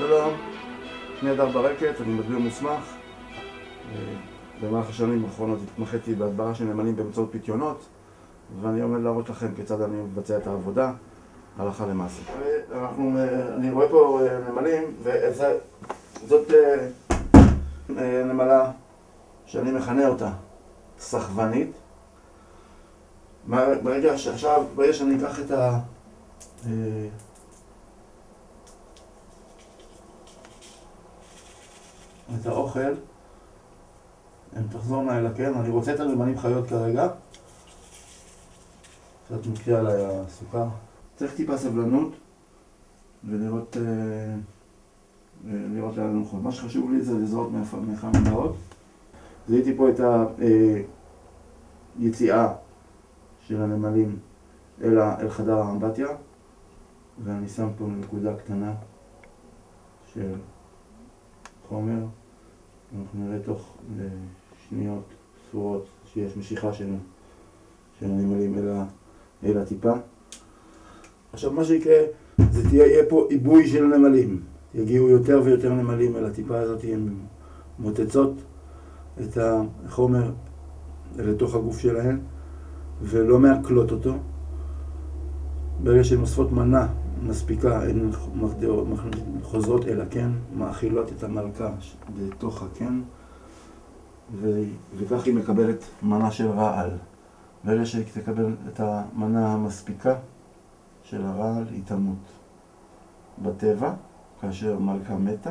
שלום, שמי הדר ברקת, אני מדביר מוסמך. במהלך השנים האחרונות התמחיתי בהדברה של נמלים באמצעות פיתיונות, ואני עומד להראות לכם כיצד אני מבצע את העבודה הלכה למעשה. אני רואה פה נמלים, וזאת נמלה שאני מכנה אותה סחבנית. ברגע שאני אקח את האוכל, הן תחזורנה אל הקן. אני רוצה את הנמלים חיות כרגע. קצת מקריאה עליי הסוכר. צריך טיפה סבלנות ולראות לאן הנוחות. מה שחשוב לי זה לזהות מאיפה הן באות. זיהיתי פה את היציאה של הנמלים אל חדר האמבטיה, ואני שם פה נקודה קטנה של חומר. אנחנו נראה תוך שניות ספורות שיש משיכה של הנמלים אל הטיפה. עכשיו מה שיקרה, יהיה פה עיבוי של נמלים. יגיעו יותר ויותר נמלים אל הטיפה הזאת, הן מוצצות את החומר לתוך הגוף שלהן ולא מעכלות אותו. ברגע שהן אוספות מנה מספיקה, הן חוזרות אל הקן, מאכילות את המלכה בתוך הקן, וכך היא מקבלת מנה של רעל. ברגע שהיא תקבל את המנה המספיקה של הרעל, היא תמות. בטבע, כאשר מלכה מתה,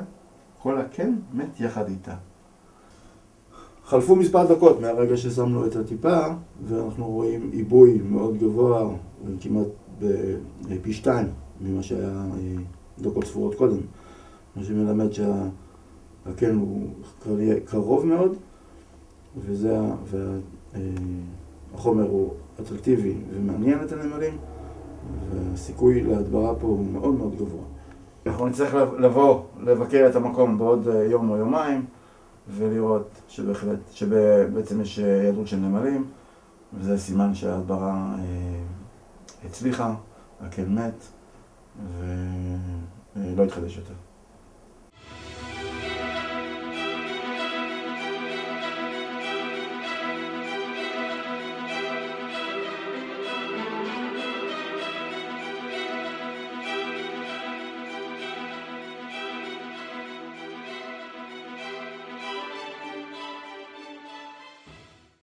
כל הקן מת יחד איתה. חלפו מספר דקות מהרגע ששמנו את הטיפה, ואנחנו רואים עיבוי מאוד גבוה, כמעט בפי 2 ממה שהיה דקות ספורות קודם. מה שמלמד שהקן הוא קרוב מאוד, והחומר הוא אטרקטיבי ומעניין את הנמלים, והסיכוי להדברה פה הוא מאוד מאוד גבוה. אנחנו נצטרך לבוא לבקר את המקום בעוד יום או יומיים, ולראות שבעצם יש היעדרות של נמלים, וזה סימן שההדברה הצליחה, הקן מת ולא התחדש יותר.